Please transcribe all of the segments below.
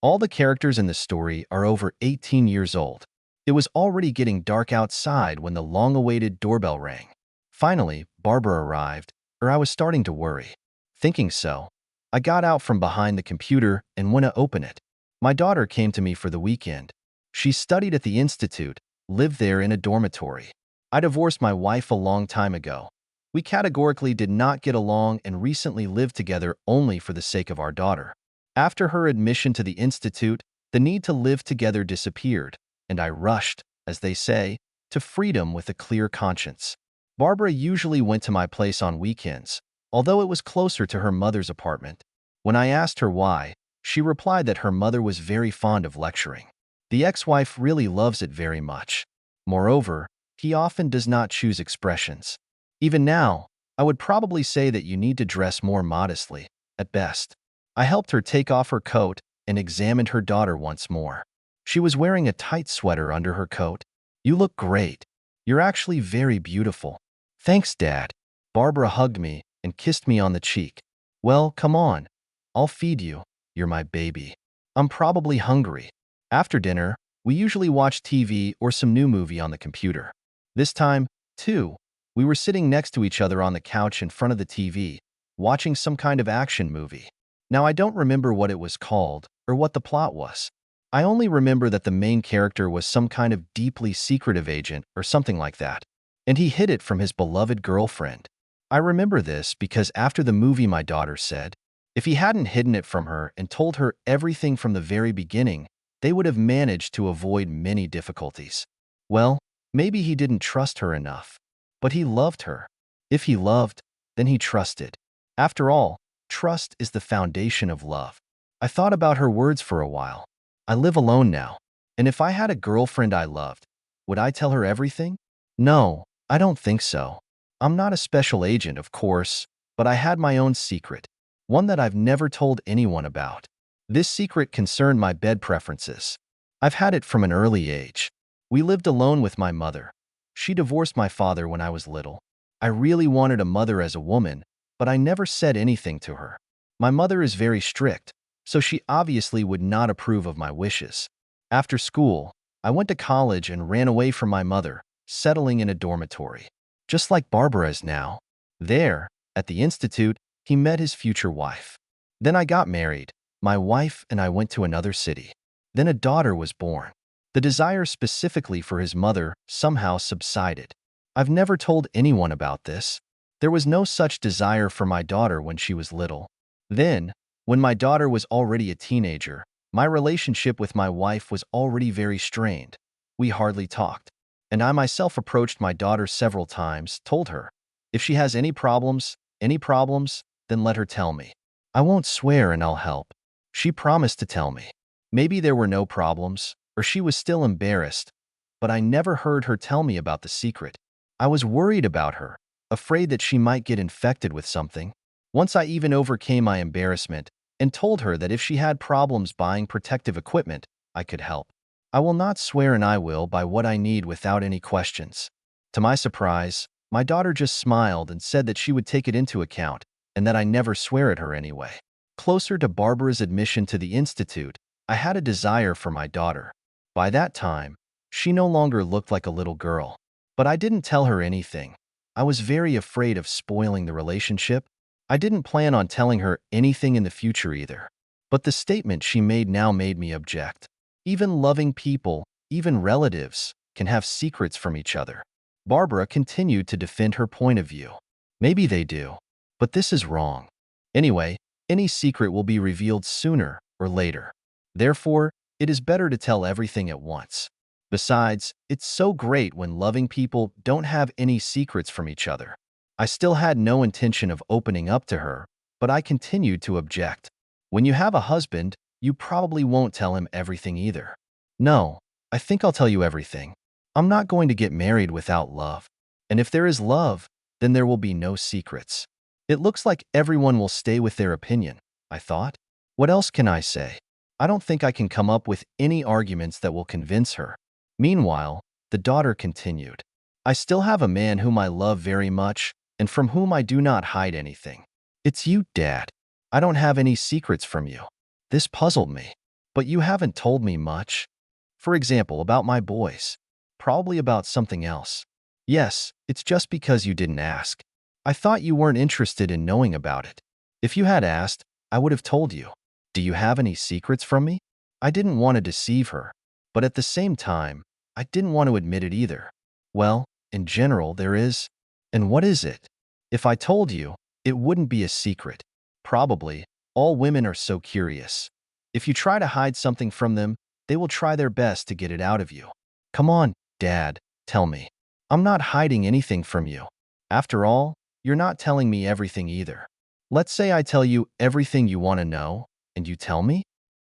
All the characters in the story are over 18 years old. It was already getting dark outside when the long-awaited doorbell rang. Finally, Barbara arrived, or I was starting to worry. Thinking so, I got out from behind the computer and went to open it. My daughter came to me for the weekend. She studied at the institute, lived there in a dormitory. I divorced my wife a long time ago. We categorically did not get along and recently lived together only for the sake of our daughter. After her admission to the institute, the need to live together disappeared, and I rushed, as they say, to freedom with a clear conscience. Barbara usually went to my place on weekends, although it was closer to her mother's apartment. When I asked her why, she replied that her mother was very fond of lecturing. The ex-wife really loves it very much. Moreover, he often does not choose expressions. Even now, I would probably say that you need to dress more modestly, at best. I helped her take off her coat and examined her daughter once more. She was wearing a tight sweater under her coat. "You look great. You're actually very beautiful." "Thanks, Dad." Barbara hugged me and kissed me on the cheek. "Well, come on. I'll feed you. You're my baby. I'm probably hungry." After dinner, we usually watch TV or some new movie on the computer. This time, too, we were sitting next to each other on the couch in front of the TV, watching some kind of action movie. Now, I don't remember what it was called or what the plot was. I only remember that the main character was some kind of deeply secretive agent or something like that, and he hid it from his beloved girlfriend. I remember this because after the movie my daughter said, if he hadn't hidden it from her and told her everything from the very beginning, they would have managed to avoid many difficulties. Well, maybe he didn't trust her enough, but he loved her. If he loved, then he trusted. After all, trust is the foundation of love. I thought about her words for a while. I live alone now, and if I had a girlfriend I loved, would I tell her everything? No, I don't think so. I'm not a special agent, of course, but I had my own secret, one that I've never told anyone about. This secret concerned my bed preferences. I've had it from an early age. We lived alone with my mother. She divorced my father when I was little. I really wanted a mother as a woman, but I never said anything to her. My mother is very strict, so she obviously would not approve of my wishes. After school, I went to college and ran away from my mother, settling in a dormitory. Just like Barbara is now. There, at the institute, he met his future wife. Then I got married. My wife and I went to another city. Then a daughter was born. The desire specifically for his mother somehow subsided. I've never told anyone about this. There was no such desire for my daughter when she was little. Then, when my daughter was already a teenager, my relationship with my wife was already very strained. We hardly talked, and I myself approached my daughter several times, told her, if she has any problems, then let her tell me. I won't swear and I'll help. She promised to tell me. Maybe there were no problems, or she was still embarrassed, but I never heard her tell me about the secret. I was worried about her, afraid that she might get infected with something. Once I even overcame my embarrassment and told her that if she had problems buying protective equipment, I could help. I will not swear and I will buy what I need without any questions. To my surprise, my daughter just smiled and said that she would take it into account and that I never swear at her anyway. Closer to Barbara's admission to the institute, I had a desire for my daughter. By that time, she no longer looked like a little girl. But I didn't tell her anything. I was very afraid of spoiling the relationship. I didn't plan on telling her anything in the future either. But the statement she made now made me object. Even loving people, even relatives, can have secrets from each other. Barbara continued to defend her point of view. Maybe they do, but this is wrong. Anyway, any secret will be revealed sooner or later. Therefore, it is better to tell everything at once. Besides, it's so great when loving people don't have any secrets from each other. I still had no intention of opening up to her, but I continued to object. When you have a husband, you probably won't tell him everything either. No, I think I'll tell you everything. I'm not going to get married without love. And if there is love, then there will be no secrets. It looks like everyone will stay with their opinion, I thought. What else can I say? I don't think I can come up with any arguments that will convince her. Meanwhile, the daughter continued. I still have a man whom I love very much and from whom I do not hide anything. It's you, Dad. I don't have any secrets from you. This puzzled me. But you haven't told me much. For example, about my boys. Probably about something else. Yes, it's just because you didn't ask. I thought you weren't interested in knowing about it. If you had asked, I would have told you. Do you have any secrets from me? I didn't want to deceive her, but at the same time, I didn't want to admit it either. Well, in general, there is. And what is it? If I told you, it wouldn't be a secret. Probably, all women are so curious. If you try to hide something from them, they will try their best to get it out of you. Come on, Dad, tell me. I'm not hiding anything from you. After all, you're not telling me everything either. Let's say I tell you everything you want to know, and you tell me?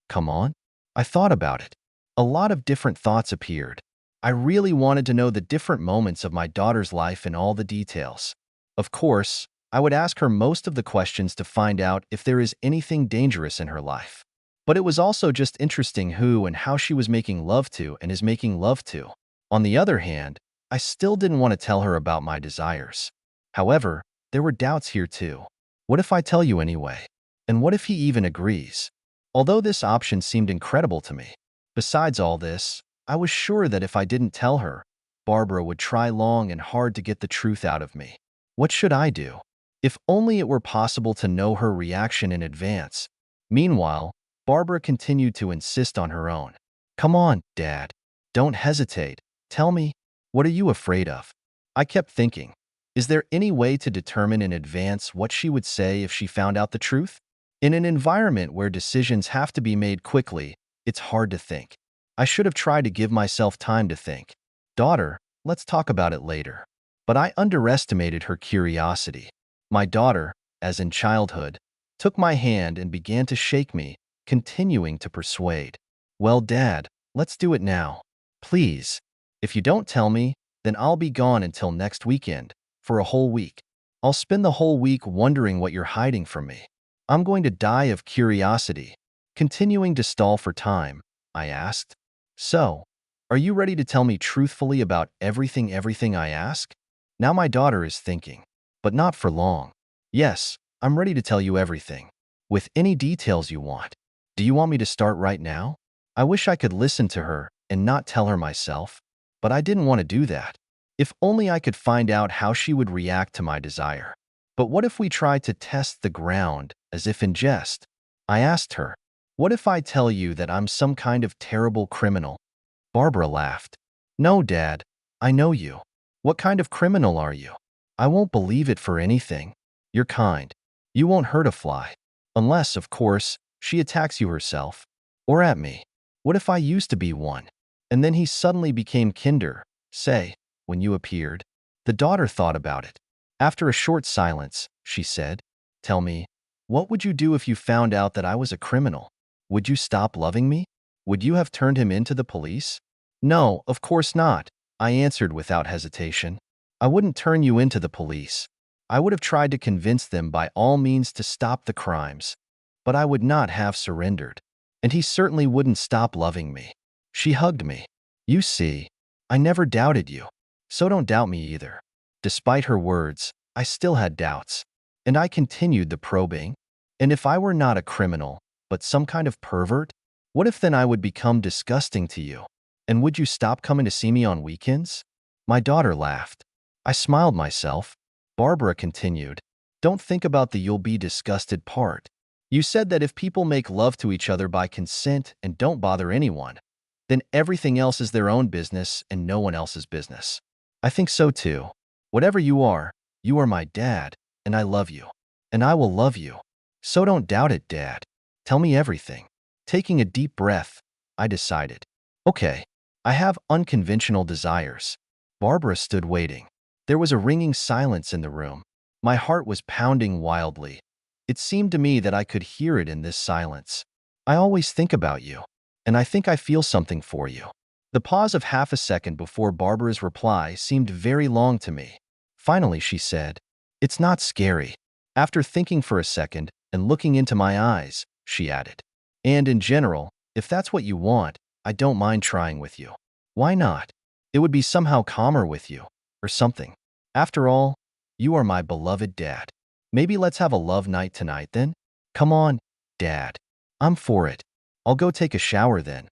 Come on. I thought about it. A lot of different thoughts appeared. I really wanted to know the different moments of my daughter's life and all the details. Of course, I would ask her most of the questions to find out if there is anything dangerous in her life. But it was also just interesting who and how she was making love to and is making love to. On the other hand, I still didn't want to tell her about my desires. However, there were doubts here too. What if I tell you anyway? And what if he even agrees? Although this option seemed incredible to me. Besides all this, I was sure that if I didn't tell her, Barbara would try long and hard to get the truth out of me. What should I do? If only it were possible to know her reaction in advance. Meanwhile, Barbara continued to insist on her own. Come on, Dad. Don't hesitate. Tell me, what are you afraid of? I kept thinking, is there any way to determine in advance what she would say if she found out the truth? In an environment where decisions have to be made quickly, it's hard to think. I should have tried to give myself time to think. Daughter, let's talk about it later. But I underestimated her curiosity. My daughter, as in childhood, took my hand and began to shake me, continuing to persuade. Well, Dad, let's do it now. Please. If you don't tell me, then I'll be gone until next weekend, for a whole week. I'll spend the whole week wondering what you're hiding from me. I'm going to die of curiosity. Continuing to stall for time, I asked. So, are you ready to tell me truthfully about everything I ask? Now my daughter is thinking, but not for long. Yes, I'm ready to tell you everything, with any details you want. Do you want me to start right now? I wish I could listen to her and not tell her myself, but I didn't want to do that. If only I could find out how she would react to my desire. But what if we tried to test the ground, as if in jest? I asked her, what if I tell you that I'm some kind of terrible criminal? Barbara laughed. No, Dad, I know you. What kind of criminal are you? I won't believe it for anything. You're kind. You won't hurt a fly. Unless, of course, she attacks you herself. Or at me. What if I used to be one? And then he suddenly became kinder, say, when you appeared? The daughter thought about it. After a short silence, she said, tell me, what would you do if you found out that I was a criminal? Would you stop loving me? Would you have turned him into the police? No, of course not, I answered without hesitation. I wouldn't turn you into the police. I would have tried to convince them by all means to stop the crimes. But I would not have surrendered. And he certainly wouldn't stop loving me. She hugged me. You see, I never doubted you. So don't doubt me either. Despite her words, I still had doubts. And I continued the probing. And if I were not a criminal, but some kind of pervert, what if then I would become disgusting to you? And would you stop coming to see me on weekends? My daughter laughed. I smiled myself. Barbara continued, don't think about the you'll be disgusted part. You said that if people make love to each other by consent and don't bother anyone, then everything else is their own business and no one else's business. I think so too. Whatever you are my dad, and I love you. And I will love you. So don't doubt it, Dad. Tell me everything. Taking a deep breath, I decided. Okay, I have unconventional desires. Barbara stood waiting. There was a ringing silence in the room. My heart was pounding wildly. It seemed to me that I could hear it in this silence. I always think about you, and I think I feel something for you. The pause of half a second before Barbara's reply seemed very long to me. Finally, she said, it's not scary. After thinking for a second and looking into my eyes, she added, and in general, if that's what you want, I don't mind trying with you. Why not? It would be somehow calmer with you, or something. After all, you are my beloved dad. Maybe let's have a love night tonight then? Come on, Dad. I'm for it. I'll go take a shower then.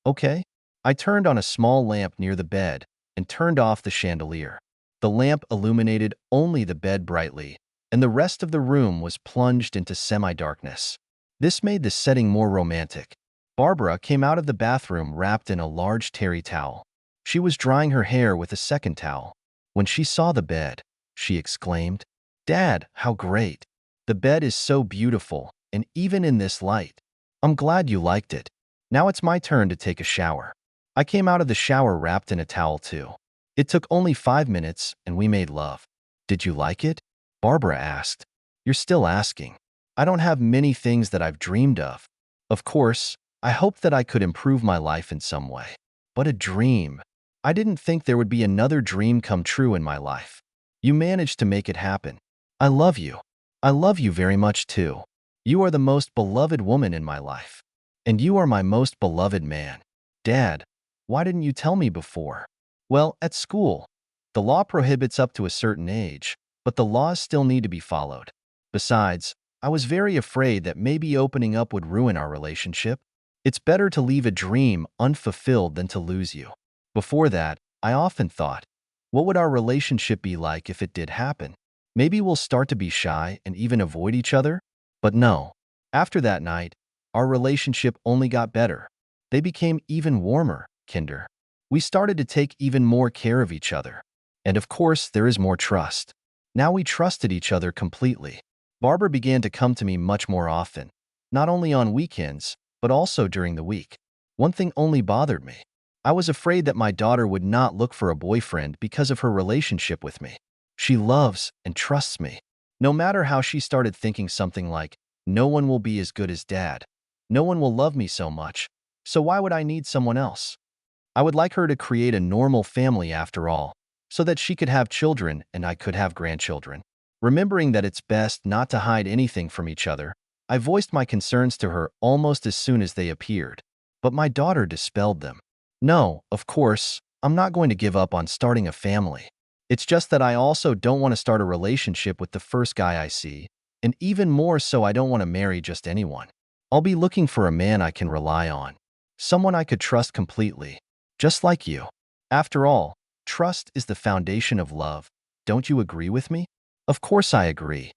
Okay? I turned on a small lamp near the bed and turned off the chandelier. The lamp illuminated only the bed brightly, and the rest of the room was plunged into semi-darkness. This made the setting more romantic. Barbara came out of the bathroom wrapped in a large terry towel. She was drying her hair with a second towel. When she saw the bed, she exclaimed, "Dad, how great! The bed is so beautiful, and even in this light. I'm glad you liked it. Now it's my turn to take a shower." I came out of the shower wrapped in a towel too. It took only 5 minutes, and we made love. "Did you like it?" Barbara asked. "You're still asking. I don't have many things that I've dreamed of. Of course, I hoped that I could improve my life in some way. But a dream. I didn't think there would be another dream come true in my life. You managed to make it happen. I love you. I love you very much too. You are the most beloved woman in my life. And you are my most beloved man. Dad, why didn't you tell me before?" "Well, at school. The law prohibits up to a certain age, but the laws still need to be followed. Besides, I was very afraid that maybe opening up would ruin our relationship. It's better to leave a dream unfulfilled than to lose you. Before that, I often thought, what would our relationship be like if it did happen? Maybe we'll start to be shy and even avoid each other? But no. After that night, our relationship only got better. They became even warmer, kinder. We started to take even more care of each other. And of course, there is more trust. Now we trusted each other completely. Barbara began to come to me much more often, not only on weekends, but also during the week. One thing only bothered me. I was afraid that my daughter would not look for a boyfriend because of her relationship with me. She loves and trusts me. No matter how she started thinking something like, "No one will be as good as Dad. No one will love me so much. So why would I need someone else?" I would like her to create a normal family after all, so that she could have children and I could have grandchildren. Remembering that it's best not to hide anything from each other, I voiced my concerns to her almost as soon as they appeared. But my daughter dispelled them. "No, of course, I'm not going to give up on starting a family. It's just that I also don't want to start a relationship with the first guy I see, and even more so I don't want to marry just anyone. I'll be looking for a man I can rely on, someone I could trust completely, just like you. After all, trust is the foundation of love. Don't you agree with me?" Of course I agree.